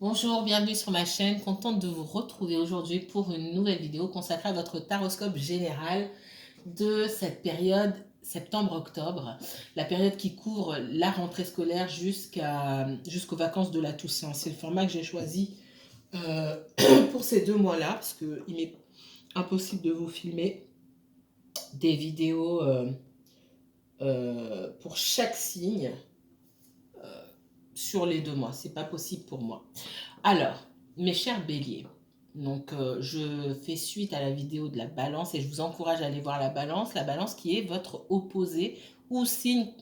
Bonjour, bienvenue sur ma chaîne. Contente de vous retrouver aujourd'hui pour une nouvelle vidéo consacrée à votre taroscope général de cette période septembre-octobre, la période qui couvre la rentrée scolaire jusqu'aux vacances de la Toussaint. C'est le format que j'ai choisi pour ces 2 mois-là, parce qu'il m'est impossible de vous filmer des vidéos pour chaque signe sur les 2 mois. C'est pas possible pour moi. Alors, mes chers béliers, donc je fais suite à la vidéo de la balance et je vous encourage à aller voir la balance qui est votre opposé ou signe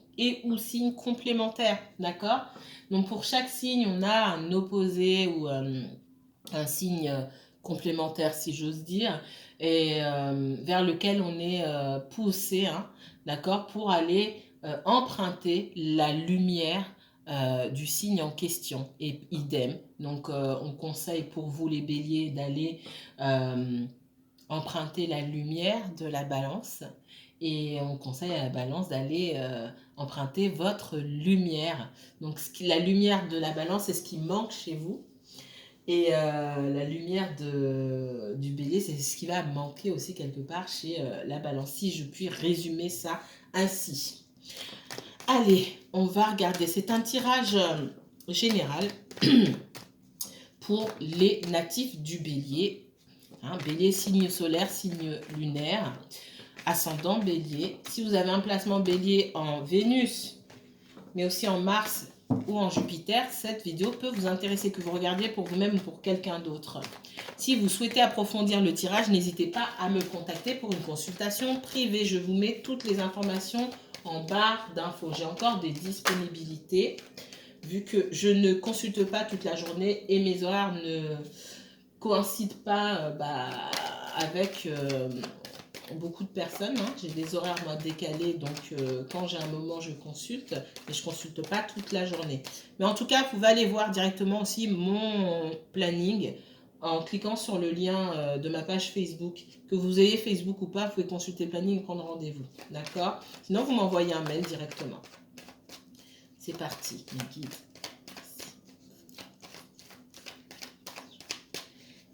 complémentaire, d'accord? Donc pour chaque signe, on a un opposé ou un signe complémentaire, si j'ose dire, et vers lequel on est poussé, hein, d'accord, pour aller emprunter la lumière du signe en question. Et idem, donc on conseille pour vous les béliers d'aller emprunter la lumière de la balance et on conseille à la balance d'aller emprunter votre lumière. Donc la lumière de la balance, c'est ce qui manque chez vous. Et la lumière du bélier, c'est ce qui va manquer aussi quelque part chez la balance, si je puis résumer ça ainsi. Allez, on va regarder. C'est un tirage général pour les natifs du bélier. Hein, bélier, signe solaire, signe lunaire, ascendant bélier. Si vous avez un placement bélier en Vénus, mais aussi en Mars ou en Jupiter, cette vidéo peut vous intéresser, que vous regardiez pour vous-même ou pour quelqu'un d'autre. Si vous souhaitez approfondir le tirage, n'hésitez pas à me contacter pour une consultation privée. Je vous mets toutes les informations en barre d'infos. J'ai encore des disponibilités, vu que je ne consulte pas toute la journée et mes horaires ne coïncident pas avec beaucoup de personnes. Hein. J'ai des horaires moi décalés, donc quand j'ai un moment je consulte, mais je consulte pas toute la journée. Mais en tout cas, vous pouvez aller voir directement aussi mon planning en cliquant sur le lien de ma page Facebook. Que vous ayez Facebook ou pas, vous pouvez consulter le planning et prendre rendez-vous. D'accord? Sinon, vous m'envoyez un mail directement. C'est parti, mes guides.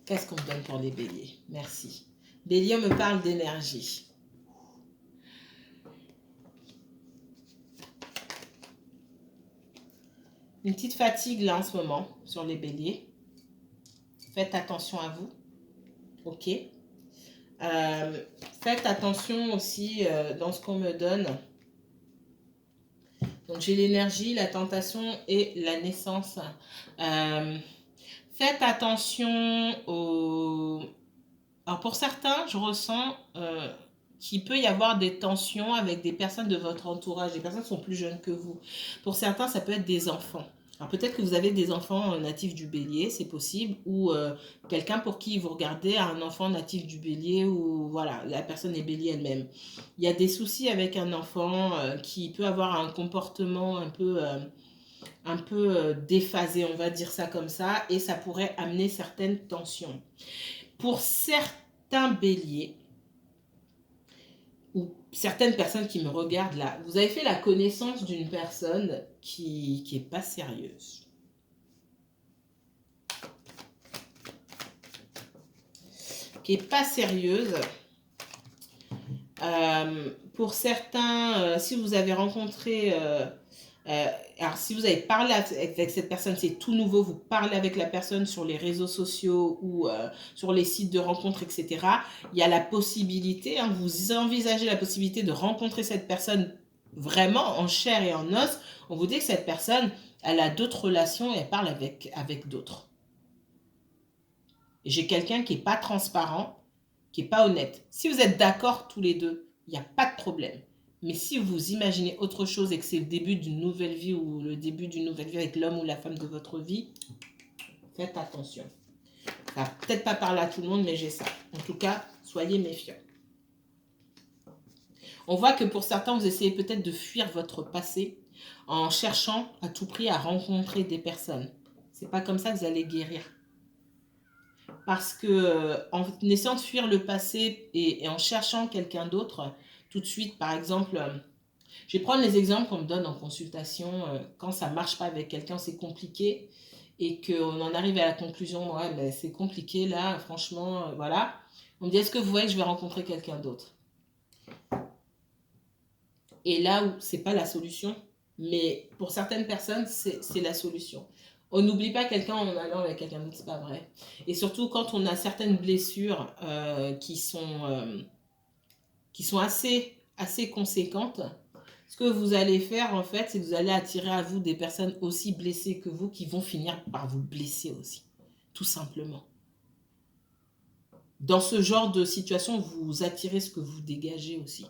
Qu'est-ce qu'on me donne pour les béliers? Merci. Bélier, on me parle d'énergie. Une petite fatigue là en ce moment sur les béliers. Faites attention à vous. Ok. Faites attention aussi dans ce qu'on me donne. Donc j'ai l'énergie, la tentation et la naissance. Faites attention aux... Alors pour certains, je ressens qu'il peut y avoir des tensions avec des personnes de votre entourage. Des personnes qui sont plus jeunes que vous. Pour certains, ça peut être des enfants. Alors peut-être que vous avez des enfants natifs du bélier, c'est possible, ou quelqu'un pour qui vous regardez un enfant natif du bélier, ou voilà, la personne est bélier elle-même. Il y a des soucis avec un enfant qui peut avoir un comportement un peu déphasé, on va dire ça comme ça, et ça pourrait amener certaines tensions. Pour certains béliers, ou certaines personnes qui me regardent là, vous avez fait la connaissance d'une personne qui est pas sérieuse. Qui est pas sérieuse. Pour certains, si vous avez rencontré... alors, si vous avez parlé avec cette personne, c'est tout nouveau, vous parlez avec la personne sur les réseaux sociaux ou sur les sites de rencontres, etc. Il y a la possibilité, hein, vous envisagez la possibilité de rencontrer cette personne vraiment en chair et en os. On vous dit que cette personne, elle a d'autres relations et elle parle avec d'autres. J'ai quelqu'un qui n'est pas transparent, qui n'est pas honnête. Si vous êtes d'accord tous les deux, il n'y a pas de problème. Mais si vous imaginez autre chose et que c'est le début d'une nouvelle vie ou le début d'une nouvelle vie avec l'homme ou la femme de votre vie, faites attention. Ça va peut-être pas parler à tout le monde, mais j'ai ça. En tout cas, soyez méfiants. On voit que pour certains, vous essayez peut-être de fuir votre passé en cherchant à tout prix à rencontrer des personnes. C'est pas comme ça que vous allez guérir. Parce que en essayant de fuir le passé et en cherchant quelqu'un d'autre, tout de suite, par exemple, je vais prendre les exemples qu'on me donne en consultation. Quand ça ne marche pas avec quelqu'un, c'est compliqué. et qu'on en arrive à la conclusion, ouais, mais c'est compliqué là, franchement, voilà. On me dit, est-ce que vous voyez que je vais rencontrer quelqu'un d'autre? Et là où c'est pas la solution, mais pour certaines personnes, c'est la solution. On n'oublie pas quelqu'un en allant avec quelqu'un d'autre, c'est pas vrai. Et surtout quand on a certaines blessures qui sont assez conséquentes, ce que vous allez faire en fait, c'est que vous allez attirer à vous des personnes aussi blessées que vous qui vont finir par vous blesser aussi, tout simplement. Dans ce genre de situation, vous attirez ce que vous dégagez aussi.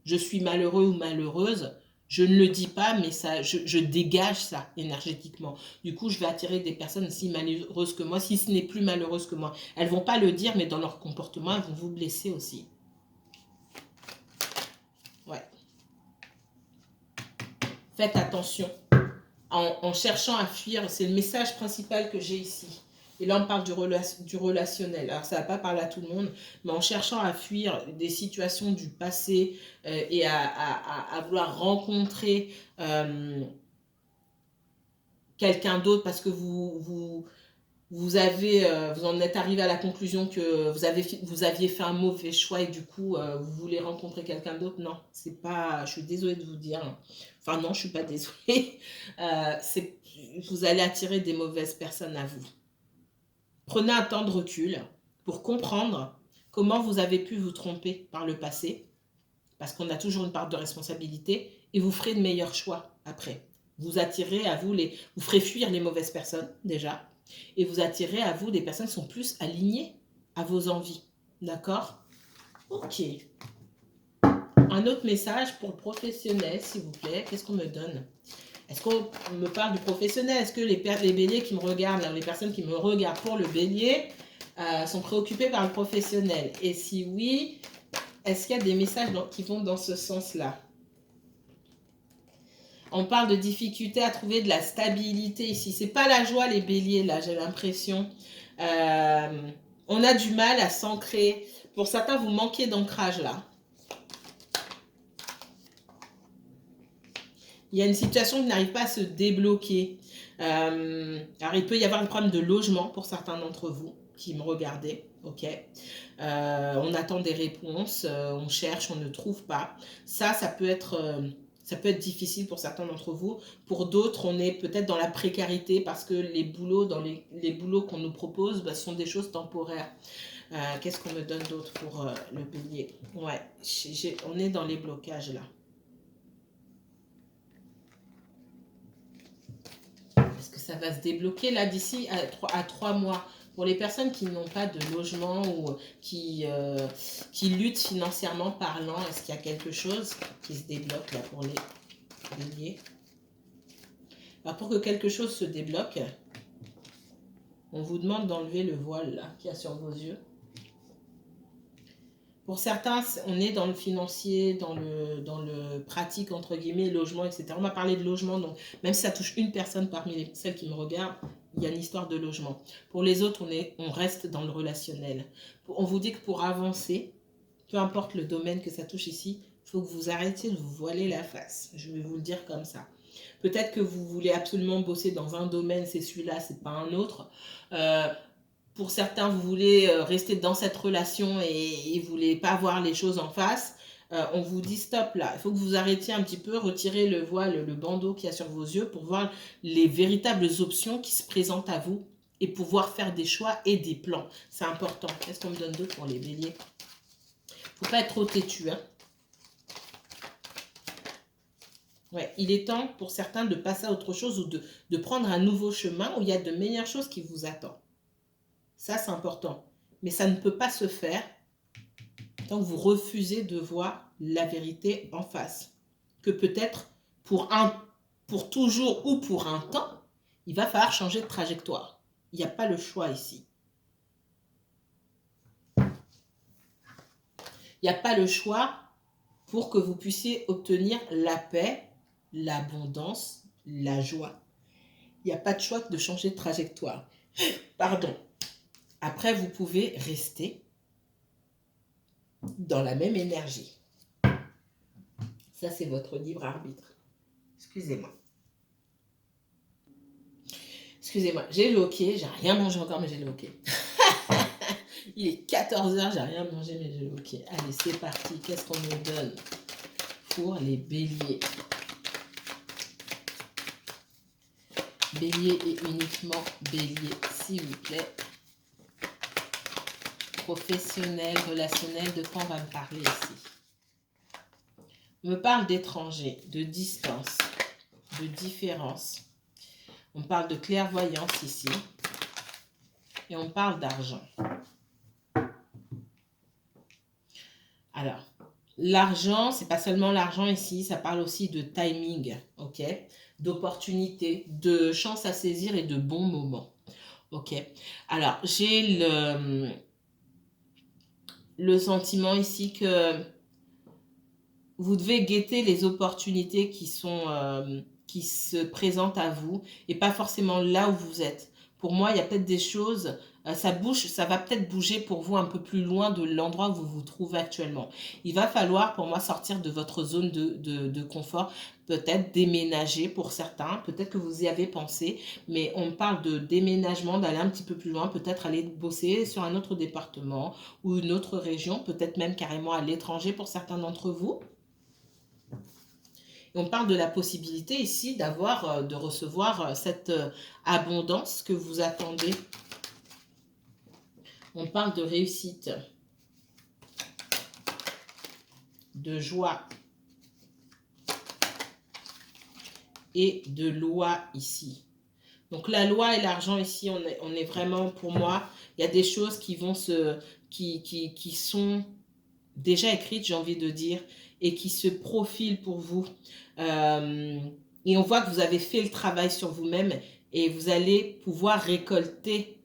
Je suis malheureux ou malheureuse, je ne le dis pas, mais ça, je dégage ça énergétiquement. Du coup, je vais attirer des personnes si malheureuses que moi, si ce n'est plus malheureuse que moi. Elles ne vont pas le dire, mais dans leur comportement, elles vont vous blesser aussi. Ouais. Faites attention. En cherchant à fuir, c'est le message principal que j'ai ici. Et là, on parle du relationnel. Alors, ça ne va pas parler à tout le monde, mais en cherchant à fuir des situations du passé et à vouloir rencontrer quelqu'un d'autre parce que vous en êtes arrivé à la conclusion que vous aviez fait un mauvais choix et du coup, vous voulez rencontrer quelqu'un d'autre. Non, c'est pas, je suis désolée de vous dire. Enfin, non, je suis pas désolée. Vous allez attirer des mauvaises personnes à vous. Prenez un temps de recul pour comprendre comment vous avez pu vous tromper par le passé, parce qu'on a toujours une part de responsabilité, et vous ferez de meilleurs choix après. Vous attirez à vous vous ferez fuir les mauvaises personnes déjà, et vous attirez à vous des personnes qui sont plus alignées à vos envies. D'accord? Ok. Un autre message pour le professionnel, s'il vous plaît. Qu'est-ce qu'on me donne? Est-ce qu'on me parle du professionnel? Est-ce que les béliers qui me regardent, les personnes qui me regardent pour le bélier, sont préoccupées par le professionnel? Et si oui, est-ce qu'il y a des messages qui vont dans ce sens-là? On parle de difficulté à trouver de la stabilité ici. C'est pas la joie, les béliers, là, j'ai l'impression. On a du mal à s'ancrer. Pour certains, vous manquez d'ancrage, là. Il y a une situation qui n'arrive pas à se débloquer. Alors, il peut y avoir un problème de logement pour certains d'entre vous qui me regardez. Ok. On attend des réponses, on cherche, on ne trouve pas. Ça peut être difficile pour certains d'entre vous. Pour d'autres, on est peut-être dans la précarité parce que les boulots, les boulots qu'on nous propose sont des choses temporaires. Qu'est-ce qu'on me donne d'autre pour le bélier? Ouais, on est dans les blocages là. Est-ce que ça va se débloquer là d'ici à 3 mois? Pour les personnes qui n'ont pas de logement ou qui luttent financièrement parlant, est-ce qu'il y a quelque chose qui se débloque là pour les béliers? Alors pour que quelque chose se débloque, on vous demande d'enlever le voile là qu'il y a sur vos yeux. Pour certains, on est dans le financier, dans le pratique, entre guillemets, logement, etc. On va parler de logement, donc même si ça touche une personne parmi celles qui me regardent, il y a une histoire de logement. Pour les autres, on reste dans le relationnel. On vous dit que pour avancer, peu importe le domaine que ça touche ici, il faut que vous arrêtiez de vous voiler la face. Je vais vous le dire comme ça. Peut-être que vous voulez absolument bosser dans un domaine, c'est celui-là, c'est pas un autre. Pour certains, vous voulez rester dans cette relation et vous voulez pas voir les choses en face. On vous dit stop là. Il faut que vous arrêtiez un petit peu, retirez le voile, le bandeau qu'il y a sur vos yeux pour voir les véritables options qui se présentent à vous et pouvoir faire des choix et des plans. C'est important. Qu'est-ce qu'on me donne d'autre pour les béliers? Faut pas être trop têtu, hein. Ouais, il est temps pour certains de passer à autre chose ou de prendre un nouveau chemin où il y a de meilleures choses qui vous attendent. Ça, c'est important. Mais ça ne peut pas se faire tant que vous refusez de voir la vérité en face. Que peut-être pour toujours ou pour un temps, il va falloir changer de trajectoire. Il n'y a pas le choix ici. Il n'y a pas le choix pour que vous puissiez obtenir la paix, l'abondance, la joie. Il n'y a pas de choix de changer de trajectoire. Pardon. Après, vous pouvez rester dans la même énergie. Ça, c'est votre libre arbitre. Excusez-moi. Excusez-moi, j'ai le hoquet, j'ai rien mangé encore, mais j'ai le hoquet. Il est 14h, j'ai rien mangé, mais j'ai le hoquet. Allez, c'est parti. Qu'est-ce qu'on me donne pour les béliers? Bélier et uniquement bélier, s'il vous plaît. Professionnel, relationnel, de quoi on va me parler ici? On me parle d'étranger, de distance, de différence. On parle de clairvoyance ici. Et on parle d'argent. Alors, l'argent, c'est pas seulement l'argent ici, ça parle aussi de timing, ok? D'opportunités, de chance à saisir et de bons moments. Ok. Alors, j'ai le sentiment ici que vous devez guetter les opportunités qui se présentent à vous et pas forcément là où vous êtes. Pour moi, il y a peut-être des choses, ça bouge, ça va peut-être bouger pour vous un peu plus loin de l'endroit où vous vous trouvez actuellement. Il va falloir pour moi sortir de votre zone de confort, peut-être déménager pour certains, peut-être que vous y avez pensé, mais on parle de déménagement, d'aller un petit peu plus loin, peut-être aller bosser sur un autre département ou une autre région, peut-être même carrément à l'étranger pour certains d'entre vous. On parle de la possibilité ici d'avoir, de recevoir cette abondance que vous attendez. On parle de réussite, de joie et de loi ici. Donc la loi et l'argent ici, on est vraiment, pour moi, il y a des choses qui vont qui sont déjà écrites, j'ai envie de dire, et qui se profilent pour vous. Et on voit que vous avez fait le travail sur vous-même et vous allez pouvoir récolter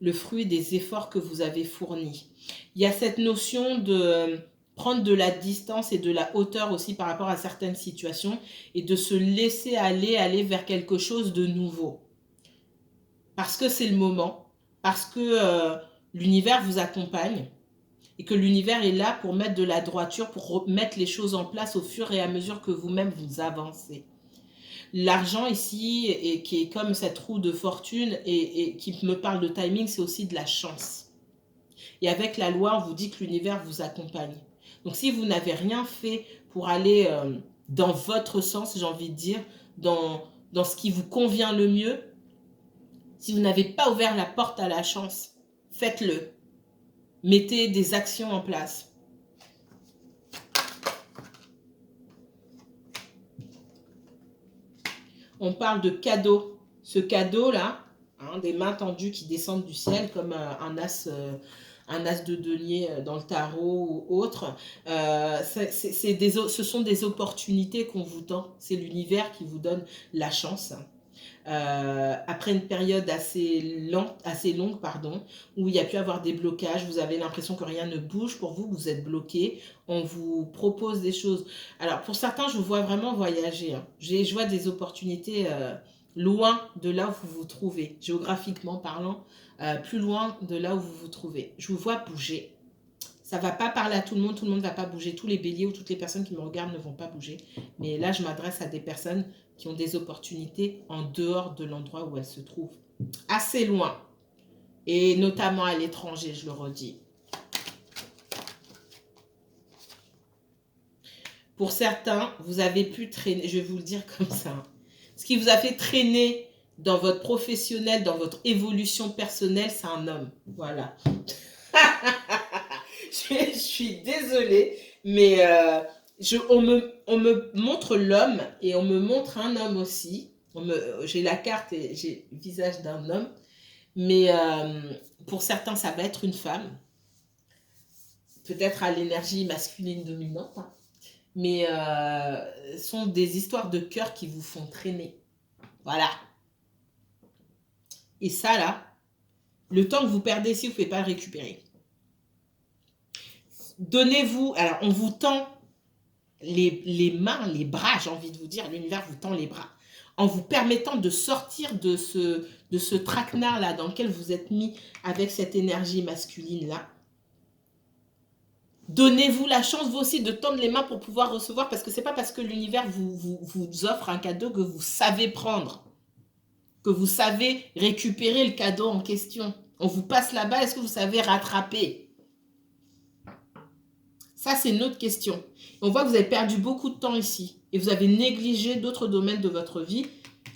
le fruit des efforts que vous avez fournis. Il y a cette notion de prendre de la distance et de la hauteur aussi par rapport à certaines situations et de se laisser aller vers quelque chose de nouveau. Parce que c'est le moment, parce que l'univers vous accompagne et que l'univers est là pour mettre de la droiture, pour mettre les choses en place au fur et à mesure que vous-même vous avancez. L'argent ici, et qui est comme cette roue de fortune et qui me parle de timing, c'est aussi de la chance. Et avec la loi, on vous dit que l'univers vous accompagne. Donc si vous n'avez rien fait pour aller dans votre sens, j'ai envie de dire, dans ce qui vous convient le mieux, si vous n'avez pas ouvert la porte à la chance, faites-le. Mettez des actions en place. On parle de cadeau. Ce cadeau-là, hein, des mains tendues qui descendent du ciel comme un as de denier dans le tarot ou autre, ce sont des opportunités qu'on vous tend. C'est l'univers qui vous donne la chance. Après une période assez longue, pardon, où il y a pu avoir des blocages, vous avez l'impression que rien ne bouge pour vous, vous êtes bloqué, on vous propose des choses. Alors pour certains, je vous vois vraiment voyager. Hein. Je vois des opportunités loin de là où vous vous trouvez, géographiquement parlant, plus loin de là où vous vous trouvez. Je vous vois bouger. Ça ne va pas parler à tout le monde ne va pas bouger. Tous les béliers ou toutes les personnes qui me regardent ne vont pas bouger. Mais là, je m'adresse à des personnes qui ont des opportunités en dehors de l'endroit où elles se trouvent. Assez loin. Et notamment à l'étranger, je le redis. Pour certains, vous avez pu traîner, je vais vous le dire comme ça. Ce qui vous a fait traîner dans votre professionnel, dans votre évolution personnelle, c'est un homme. Voilà. Je suis désolée, mais on me montre l'homme et on me montre un homme aussi. J'ai la carte et j'ai le visage d'un homme, mais pour certains, ça va être une femme, peut-être à l'énergie masculine dominante, hein. Mais ce sont des histoires de cœur qui vous font traîner. Voilà. Et ça, là, le temps que vous perdez ici, vous ne pouvez pas le récupérer. Donnez-vous, alors on vous tend les mains, les bras, j'ai envie de vous dire, l'univers vous tend les bras, en vous permettant de sortir de ce traquenard-là dans lequel vous êtes mis avec cette énergie masculine-là. Donnez-vous la chance, vous aussi, de tendre les mains pour pouvoir recevoir, parce que ce n'est pas parce que l'univers vous offre un cadeau que vous savez prendre. que vous savez récupérer le cadeau en question. On vous passe la balle, est-ce que vous savez rattraper? Ça, c'est une autre question. On voit que vous avez perdu beaucoup de temps ici et vous avez négligé d'autres domaines de votre vie.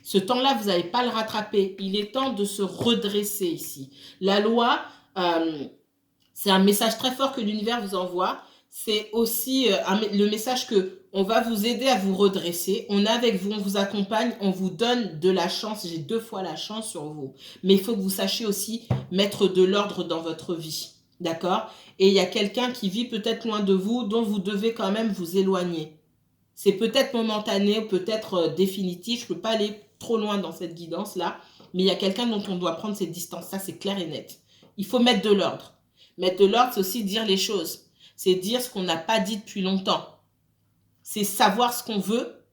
Ce temps-là, vous n'allez pas le rattraper. Il est temps de se redresser ici. La loi, c'est un message très fort que l'univers vous envoie. C'est aussi le message que on va vous aider à vous redresser. On est avec vous, on vous accompagne, on vous donne de la chance. J'ai 2 fois la chance sur vous. Mais il faut que vous sachiez aussi mettre de l'ordre dans votre vie. D'accord? Et il y a quelqu'un qui vit peut-être loin de vous, dont vous devez quand même vous éloigner. C'est peut-être momentané, peut-être définitif. Je ne peux pas aller trop loin dans cette guidance-là. Mais il y a quelqu'un dont on doit prendre cette distance. Ça, c'est clair et net. Il faut mettre de l'ordre. Mettre de l'ordre, c'est aussi dire les choses. C'est dire ce qu'on n'a pas dit depuis longtemps. C'est savoir ce qu'on veut,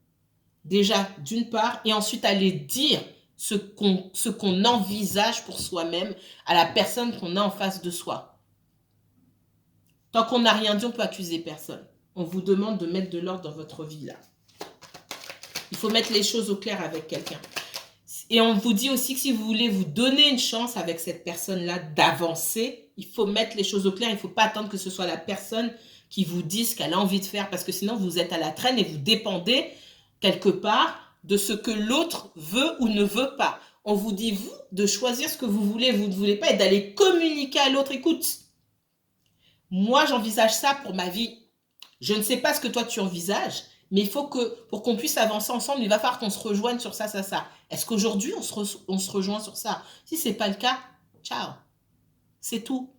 déjà, d'une part, et ensuite aller dire ce qu'on envisage pour soi-même à la personne qu'on a en face de soi. Tant qu'on n'a rien dit, on ne peut accuser personne. On vous demande de mettre de l'ordre dans votre vie, là. Il faut mettre les choses au clair avec quelqu'un. Et on vous dit aussi que si vous voulez vous donner une chance avec cette personne-là d'avancer, il faut mettre les choses au clair. Il ne faut pas attendre que ce soit la personne qui vous dise ce qu'elle a envie de faire, parce que sinon vous êtes à la traîne et vous dépendez quelque part de ce que l'autre veut ou ne veut pas. On vous dit, vous, de choisir ce que vous voulez, vous ne voulez pas, et d'aller communiquer à l'autre. Écoute, moi j'envisage ça pour ma vie. Je ne sais pas ce que toi tu envisages, mais il faut que, pour qu'on puisse avancer ensemble, il va falloir qu'on se rejoigne sur ça, ça, ça. Est-ce qu'aujourd'hui, on se rejoint sur ça? Si ce n'est pas le cas, ciao. C'est tout.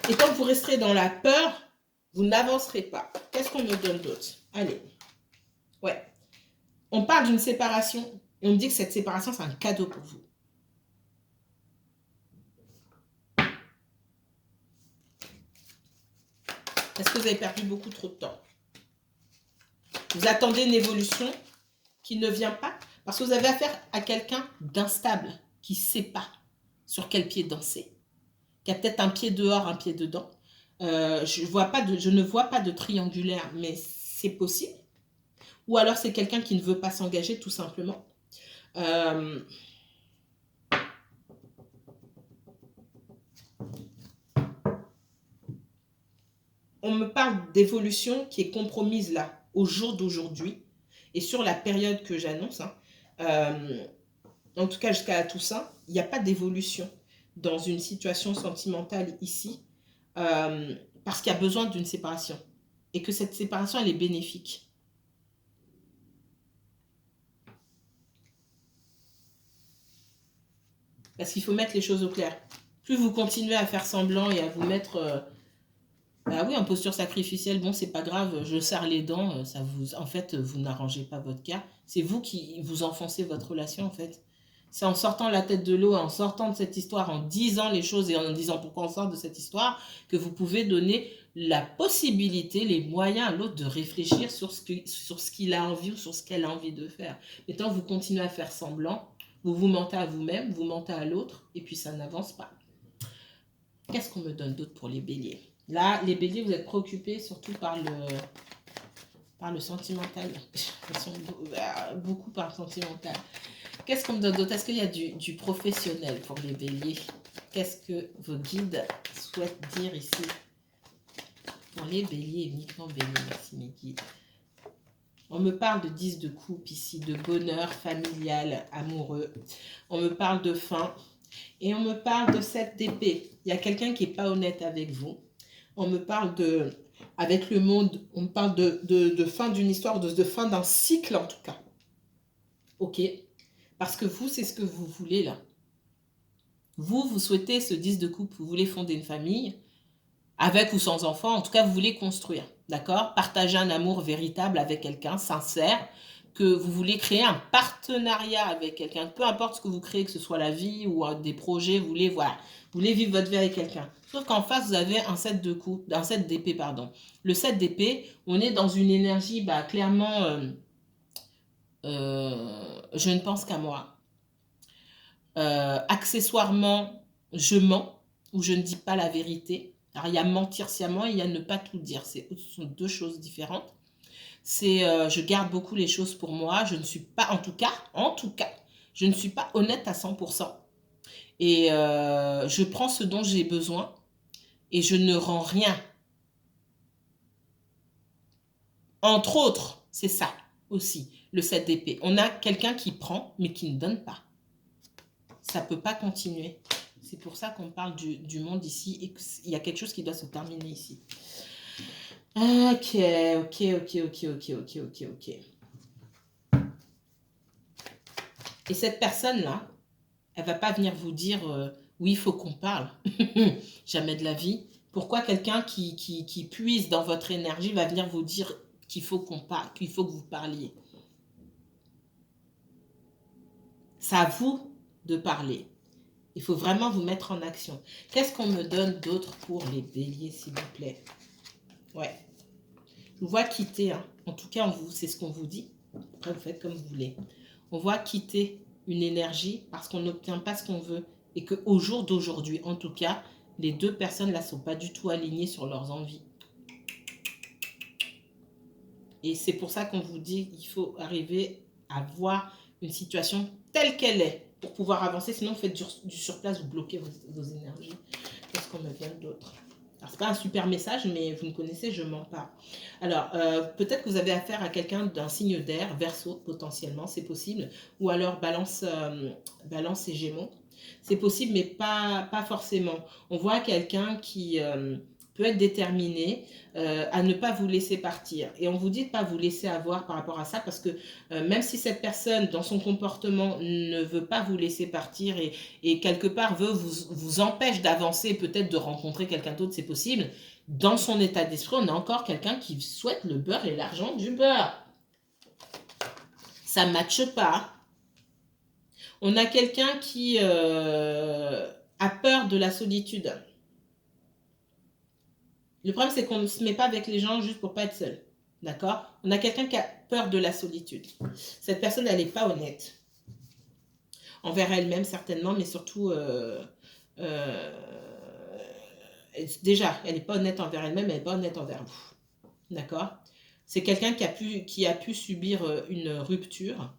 Et tant que vous resterez dans la peur, vous n'avancerez pas. Qu'est-ce qu'on me donne d'autre? Allez. Ouais. On parle d'une séparation et on me dit que cette séparation, c'est un cadeau pour vous. Est-ce que vous avez perdu beaucoup trop de temps? Vous attendez une évolution qui ne vient pas parce que vous avez affaire à quelqu'un d'instable, qui ne sait pas sur quel pied danser, qui a peut-être un pied dehors, un pied dedans. Je ne vois pas de triangulaire, mais c'est possible. Ou alors c'est quelqu'un qui ne veut pas s'engager tout simplement. On me parle d'évolution qui est compromise là, au jour d'aujourd'hui, et sur la période que j'annonce, en tout cas jusqu'à la Toussaint, il n'y a pas d'évolution dans une situation sentimentale ici, parce qu'il y a besoin d'une séparation, et que cette séparation, elle est bénéfique. Parce qu'il faut mettre les choses au clair. Plus vous continuez à faire semblant et à vous mettre... bah oui, en posture sacrificielle, bon, c'est pas grave, je serre les dents, en fait, vous n'arrangez pas votre cas. C'est vous qui vous enfoncez votre relation, en fait. C'est en sortant la tête de l'eau, en sortant de cette histoire, en disant les choses et en disant pourquoi on sort de cette histoire, que vous pouvez donner la possibilité, les moyens à l'autre de réfléchir sur ce qu'il a envie ou sur ce qu'elle a envie de faire. Mais tant que vous continuez à faire semblant, vous vous mentez à vous-même, vous mentez à l'autre, et puis ça n'avance pas. Qu'est-ce qu'on me donne d'autre pour les béliers? Là, les béliers, vous êtes préoccupés surtout par le sentimental. Beaucoup par le sentimental. Qu'est-ce qu'on me donne d'autre? Est-ce qu'il y a du professionnel pour les béliers? Qu'est-ce que vos guides souhaitent dire ici? Pour les béliers, uniquement béliers, merci mes guides. On me parle de 10 de coupe ici, de bonheur familial, amoureux. On me parle de fin. Et on me parle de 7 d'épée. Il y a quelqu'un qui n'est pas honnête avec vous. On me parle avec le monde, on me parle de fin d'une histoire, de fin d'un cycle en tout cas. Ok? Parce que vous, c'est ce que vous voulez là. Vous souhaitez ce 10 de coupe, vous voulez fonder une famille, avec ou sans enfant, en tout cas vous voulez construire. D'accord? Partager un amour véritable avec quelqu'un, sincère, que vous voulez créer un partenariat avec quelqu'un, peu importe ce que vous créez, que ce soit la vie ou des projets, vous voulez vivre votre vie avec quelqu'un. Sauf qu'en face, vous avez un 7 d'épée, pardon. Le 7 d'épée, on est dans une énergie, clairement, je ne pense qu'à moi. Accessoirement, je mens ou je ne dis pas la vérité. Alors, il y a mentir sciemment et il y a ne pas tout dire. Ce sont 2 choses différentes. Je garde beaucoup les choses pour moi. Je ne suis pas, en tout cas, Je ne suis pas honnête à 100%. Et je prends ce dont j'ai besoin et je ne rends rien. Entre autres, c'est ça aussi, le 7 d'épée. On a quelqu'un qui prend, mais qui ne donne pas. Ça ne peut pas continuer. C'est pour ça qu'on parle du monde ici et qu'il y a quelque chose qui doit se terminer ici. Ok. Et cette personne-là, elle ne va pas venir vous dire oui, il faut qu'on parle. Jamais de la vie. Pourquoi quelqu'un qui puise dans votre énergie va venir vous dire qu'il faut qu'on parle, qu'il faut que vous parliez? C'est à vous de parler. Il faut vraiment vous mettre en action. Qu'est-ce qu'on me donne d'autre pour les béliers, s'il vous plaît? Ouais. Je vous vois quitter. Hein. En tout cas, c'est ce qu'on vous dit. Après, vous faites comme vous voulez. On voit quitter une énergie parce qu'on n'obtient pas ce qu'on veut. Et qu'au jour d'aujourd'hui, en tout cas, les deux personnes là ne sont pas du tout alignées sur leurs envies. Et c'est pour ça qu'on vous dit qu'il faut arriver à voir une situation telle qu'elle est pour pouvoir avancer. Sinon, vous faites du surplace, vous bloquez vos énergies. Qu'est-ce qu'on me donne d'autre? Alors, c'est pas un super message, mais vous me connaissez, je mens pas. Alors, peut-être que vous avez affaire à quelqu'un d'un signe d'air, Verseau, potentiellement, c'est possible. Ou alors Balance, Balance et Gémeaux. C'est possible, mais pas forcément. On voit quelqu'un qui peut être déterminé à ne pas vous laisser partir. Et on vous dit de ne pas vous laisser avoir par rapport à ça, parce que même si cette personne, dans son comportement, ne veut pas vous laisser partir et quelque part vous empêche d'avancer, peut-être de rencontrer quelqu'un d'autre, c'est possible, dans son état d'esprit, on a encore quelqu'un qui souhaite le beurre et l'argent du beurre. Ça ne matche pas. On a quelqu'un qui a peur de la solitude. Le problème, c'est qu'on ne se met pas avec les gens juste pour pas être seul. D'accord? On a quelqu'un qui a peur de la solitude. Cette personne, elle n'est pas honnête. Envers elle-même, certainement, mais surtout... déjà, elle n'est pas honnête envers elle-même, elle n'est pas honnête envers vous. D'accord? C'est quelqu'un qui a pu subir une rupture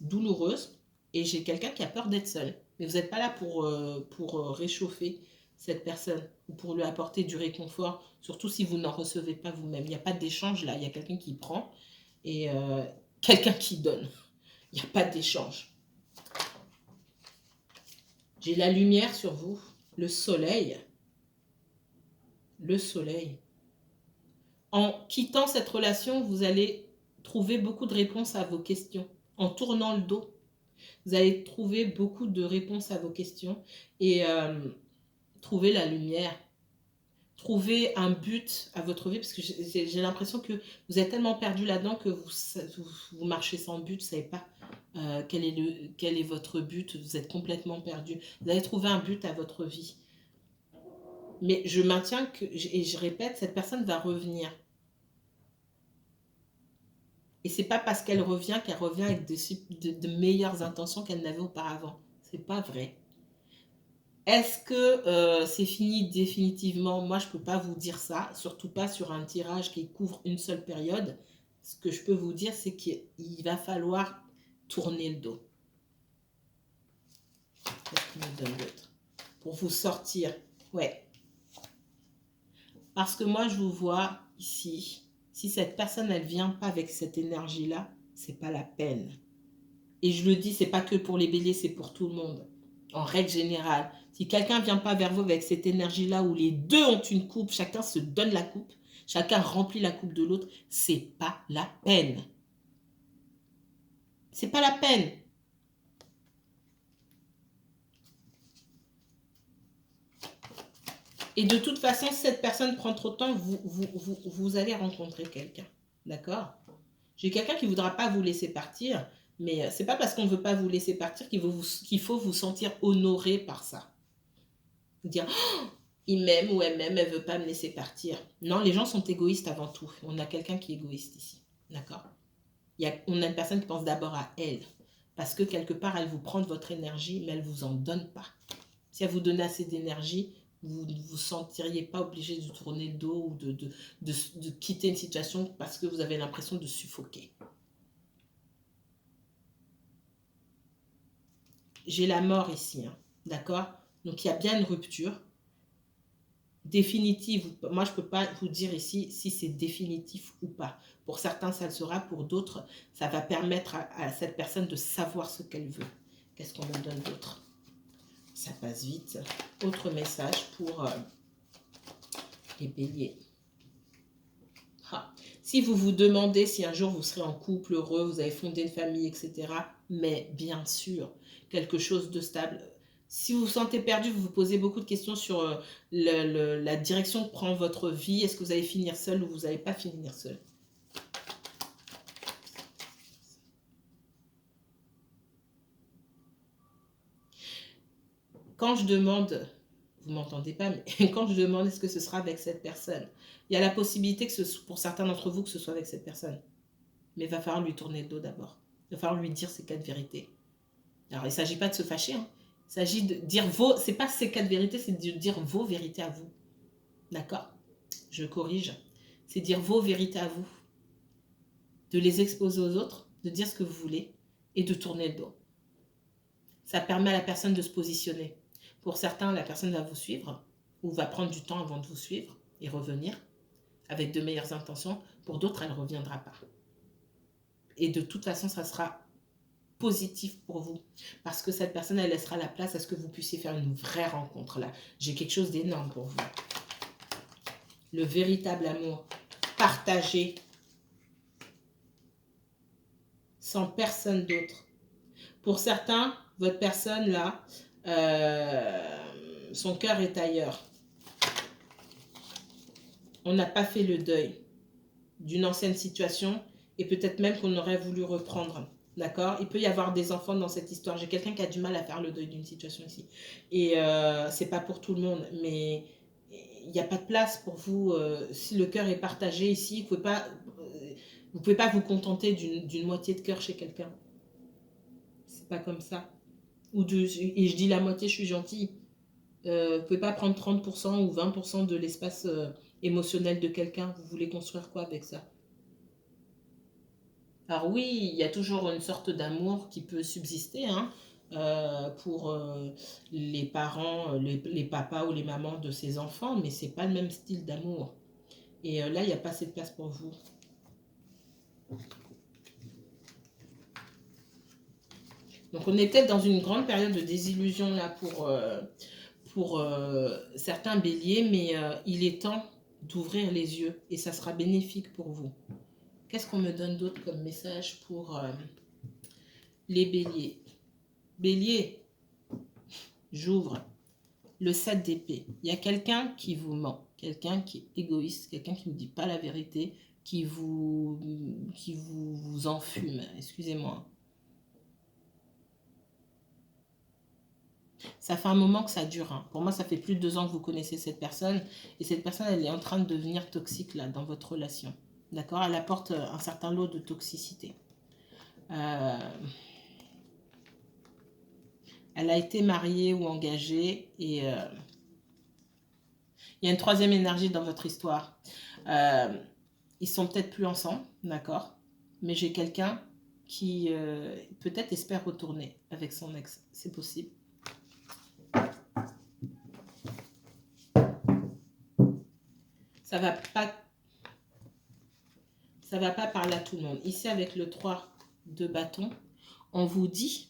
douloureuse. Et j'ai quelqu'un qui a peur d'être seul. Mais vous n'êtes pas là pour réchauffer cette personne ou pour lui apporter du réconfort, surtout si vous n'en recevez pas vous-même. Il n'y a pas d'échange là, il y a quelqu'un qui prend et quelqu'un qui donne. Il n'y a pas d'échange. J'ai la lumière sur vous, le soleil. Le soleil. En quittant cette relation, vous allez trouver beaucoup de réponses à vos questions. En tournant le dos, vous allez trouver beaucoup de réponses à vos questions et trouver la lumière. Trouver un but à votre vie, parce que j'ai l'impression que vous êtes tellement perdu là-dedans que vous marchez sans but, vous ne savez pas quel est votre but, vous êtes complètement perdu. Vous allez trouver un but à votre vie. Mais je maintiens que, et je répète, cette personne va revenir. Et c'est pas parce qu'elle revient avec de meilleures intentions qu'elle n'avait auparavant. C'est pas vrai. Est-ce que c'est fini définitivement? Moi, je ne peux pas vous dire ça, surtout pas sur un tirage qui couvre une seule période. Ce que je peux vous dire, c'est qu'il va falloir tourner le dos. Qu'est-ce qu'il me donne d'autre? Pour vous sortir. Ouais. Parce que moi, je vous vois ici. Si cette personne, elle ne vient pas avec cette énergie-là, c'est pas la peine. Et je le dis, c'est pas que pour les béliers, c'est pour tout le monde. En règle générale, si quelqu'un ne vient pas vers vous avec cette énergie-là où les deux ont une coupe, chacun se donne la coupe, chacun remplit la coupe de l'autre, c'est pas la peine. C'est pas la peine. Et de toute façon, si cette personne prend trop de temps, vous allez rencontrer quelqu'un. D'accord? J'ai quelqu'un qui ne voudra pas vous laisser partir, mais c'est pas parce qu'on ne veut pas vous laisser partir qu'il faut vous sentir honoré par ça. Vous dire, oh, il m'aime ou elle m'aime, elle ne veut pas me laisser partir. Non, les gens sont égoïstes avant tout. On a quelqu'un qui est égoïste ici. D'accord? On a une personne qui pense d'abord à elle. Parce que quelque part, elle vous prend de votre énergie, mais elle ne vous en donne pas. Si elle vous donnait assez d'énergie, vous ne vous sentiriez pas obligé de tourner le dos ou de quitter une situation parce que vous avez l'impression de suffoquer. J'ai la mort ici, hein, d'accord? Donc, il y a bien une rupture définitive. Moi, je ne peux pas vous dire ici si c'est définitif ou pas. Pour certains, ça le sera. Pour d'autres, ça va permettre à cette personne de savoir ce qu'elle veut. Qu'est-ce qu'on me donne d'autre? Ça passe vite. Autre message pour les béliers. Ah. Si vous vous demandez si un jour vous serez en couple heureux, vous avez fondé une famille, etc., mais bien sûr, quelque chose de stable. Si vous vous sentez perdu, vous vous posez beaucoup de questions sur la direction que prend votre vie. Est-ce que vous allez finir seul ou vous n'allez pas finir seul? Quand je demande, vous ne m'entendez pas, mais quand je demande est-ce que ce sera avec cette personne, il y a la possibilité que pour certains d'entre vous que ce soit avec cette personne. Mais il va falloir lui tourner le dos d'abord. Il va falloir lui dire ces 4 vérités. Alors, il ne s'agit pas de se fâcher. Hein. Il s'agit de dire vos... C'est pas ces 4 vérités, c'est de dire vos vérités à vous. D'accord? Je corrige. C'est dire vos vérités à vous. De les exposer aux autres, de dire ce que vous voulez et de tourner le dos. Ça permet à la personne de se positionner. Pour certains, la personne va vous suivre ou va prendre du temps avant de vous suivre et revenir avec de meilleures intentions. Pour d'autres, elle ne reviendra pas. Et de toute façon, ça sera positif pour vous. Parce que cette personne, elle laissera la place à ce que vous puissiez faire une vraie rencontre là. J'ai quelque chose d'énorme pour vous. Le véritable amour partagé sans personne d'autre. Pour certains, votre personne là, son cœur est ailleurs. On n'a pas fait le deuil d'une ancienne situation et peut-être même qu'on aurait voulu reprendre. D'accord? Il peut y avoir des enfants dans cette histoire. J'ai quelqu'un qui a du mal à faire le deuil d'une situation ici. Et c'est pas pour tout le monde, mais il n'y a pas de place pour vous. Si le cœur est partagé ici, vous ne pouvez pas vous contenter d'une moitié de cœur chez quelqu'un. C'est pas comme ça. Et je dis la moitié, je suis gentille. Vous ne pouvez pas prendre 30% ou 20% de l'espace émotionnel de quelqu'un. Vous voulez construire quoi avec ça? Alors oui, il y a toujours une sorte d'amour qui peut subsister hein, pour les parents, les papas ou les mamans de ses enfants, mais c'est pas le même style d'amour. Et là, il n'y a pas assez de place pour vous. Donc on est peut-être dans une grande période de désillusion là pour certains béliers, mais il est temps d'ouvrir les yeux et ça sera bénéfique pour vous. Qu'est-ce qu'on me donne d'autre comme message pour les béliers? Bélier, j'ouvre le 7 d'épée. Il y a quelqu'un qui vous ment, quelqu'un qui est égoïste, quelqu'un qui ne dit pas la vérité, qui vous enfume, excusez-moi. Ça fait un moment que ça dure. Hein. Pour moi, ça fait plus de 2 ans que vous connaissez cette personne. Et cette personne, elle est en train de devenir toxique là, dans votre relation. D'accord? Elle apporte un certain lot de toxicité. Elle a été mariée ou engagée. Et il y a une troisième énergie dans votre histoire. Ils sont peut-être plus ensemble. D'accord? Mais j'ai quelqu'un qui peut-être espère retourner avec son ex. C'est possible. Ça va pas parler à tout le monde. Ici, avec le 3 de bâton, on vous dit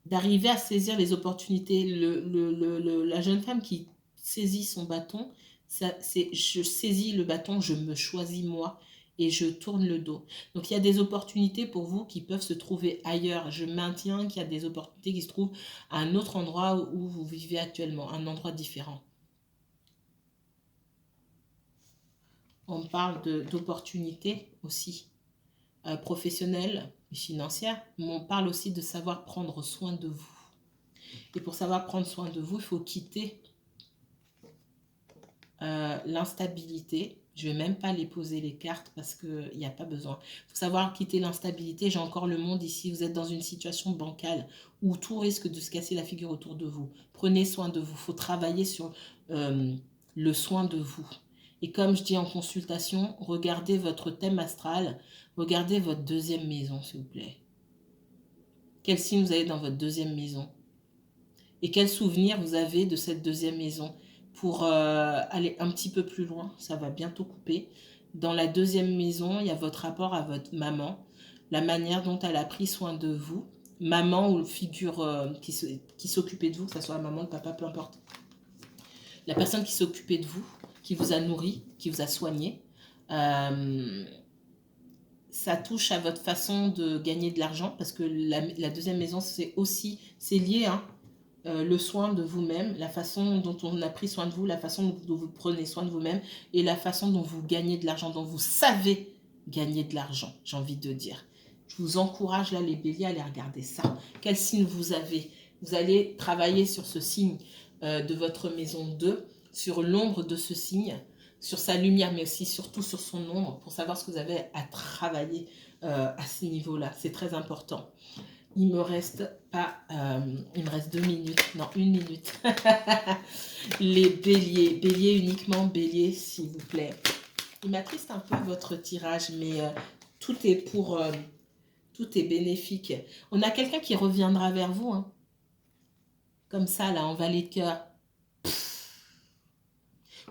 d'arriver à saisir les opportunités. La jeune femme qui saisit son bâton, c'est je saisis le bâton, je me choisis moi et je tourne le dos. Donc il y a des opportunités pour vous qui peuvent se trouver ailleurs. Je maintiens qu'il y a des opportunités qui se trouvent à un autre endroit où vous vivez actuellement, un endroit différent. On parle d'opportunités aussi professionnelles et financières, mais on parle aussi de savoir prendre soin de vous. Et pour savoir prendre soin de vous, il faut quitter l'instabilité. Je ne vais même pas les poser les cartes parce qu'il n'y a pas besoin. Il faut savoir quitter l'instabilité. J'ai encore le monde ici. Vous êtes dans une situation bancale où tout risque de se casser la figure autour de vous. Prenez soin de vous. Il faut travailler sur le soin de vous. Et comme je dis en consultation, regardez votre thème astral. Regardez votre deuxième maison, s'il vous plaît. Quel signe vous avez dans votre deuxième maison? Et quel souvenir vous avez de cette deuxième maison? Pour aller un petit peu plus loin, ça va bientôt couper. Dans la deuxième maison, il y a votre rapport à votre maman, la manière dont elle a pris soin de vous. Maman ou figure qui s'occupait de vous, que ce soit la maman, le papa, peu importe. La personne qui s'occupait de vous, qui vous a nourri, qui vous a soigné. Ça touche à votre façon de gagner de l'argent, parce que la deuxième maison, c'est lié, hein, le soin de vous-même, la façon dont on a pris soin de vous, la façon dont vous prenez soin de vous-même et la façon dont vous gagnez de l'argent, dont vous savez gagner de l'argent, j'ai envie de dire. Je vous encourage là, les béliers, à aller regarder ça. Quel signe vous avez? Vous allez travailler sur ce signe de votre maison 2, sur l'ombre de ce signe, sur sa lumière, mais aussi surtout sur son ombre, pour savoir ce que vous avez à travailler à ce niveau-là. C'est très important. Il me reste 2 minutes, non, 1 minute. Les béliers, uniquement béliers, s'il vous plaît. Il m'attriste un peu votre tirage, mais tout est bénéfique. On a quelqu'un qui reviendra vers vous, hein, comme ça, là, en valet de cœur,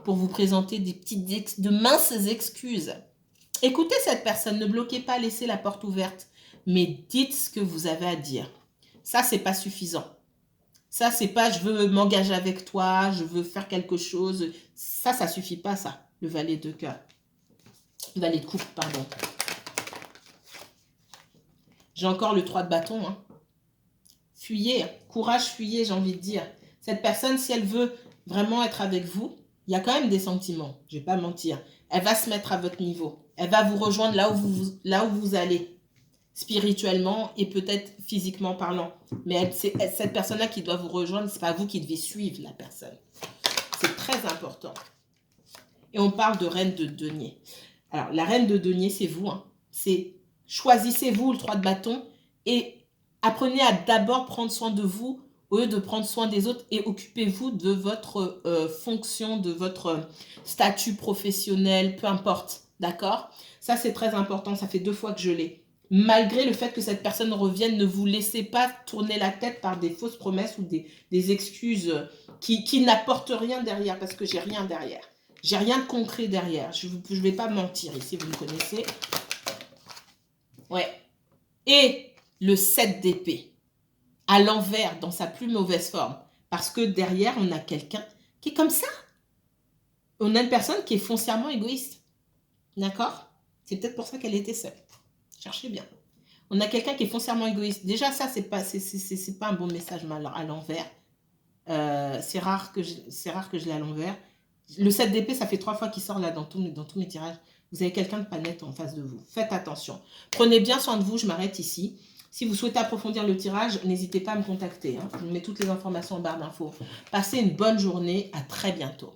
pour vous présenter de minces excuses. Écoutez cette personne, ne bloquez pas, laissez la porte ouverte, mais dites ce que vous avez à dire. Ça, c'est pas suffisant. Ça, c'est pas je veux m'engager avec toi, je veux faire quelque chose. Ça suffit pas, ça, le valet de cœur. Le valet de coupe, pardon. J'ai encore le 3 de bâton. Hein. Fuyez, courage, fuyez, j'ai envie de dire. Cette personne, si elle veut vraiment être avec vous, il y a quand même des sentiments, je ne vais pas mentir. Elle va se mettre à votre niveau. Elle va vous rejoindre là où vous allez, spirituellement et peut-être physiquement parlant. Mais c'est cette personne-là qui doit vous rejoindre, ce n'est pas vous qui devez suivre la personne. C'est très important. Et on parle de reine de denier. Alors, la reine de denier, c'est vous. Hein. C'est choisissez-vous le 3 de bâton et apprenez à d'abord prendre soin de vous au lieu de prendre soin des autres et occupez-vous de votre fonction, de votre statut professionnel, peu importe, d'accord? Ça, c'est très important, ça fait 2 fois que je l'ai. Malgré le fait que cette personne revienne, ne vous laissez pas tourner la tête par des fausses promesses ou des excuses qui n'apportent rien derrière, parce que j'ai rien derrière. J'ai rien de concret derrière. Je ne vais pas mentir ici, vous me connaissez. Ouais. Et le 7 d'épée. À l'envers, dans sa plus mauvaise forme. Parce que derrière, on a quelqu'un qui est comme ça. On a une personne qui est foncièrement égoïste. D'accord? C'est peut-être pour ça qu'elle était seule. Cherchez bien. On a quelqu'un qui est foncièrement égoïste. Déjà, ça, c'est pas un bon message à l'envers. C'est rare que je l'ai à l'envers. Le 7 d'épée, ça fait 3 fois qu'il sort là dans tous mes tirages. Vous avez quelqu'un de pas net en face de vous. Faites attention. Prenez bien soin de vous. Je m'arrête ici. Si vous souhaitez approfondir le tirage, n'hésitez pas à me contacter. Hein. Je vous mets toutes les informations en barre d'infos. Passez une bonne journée. À très bientôt.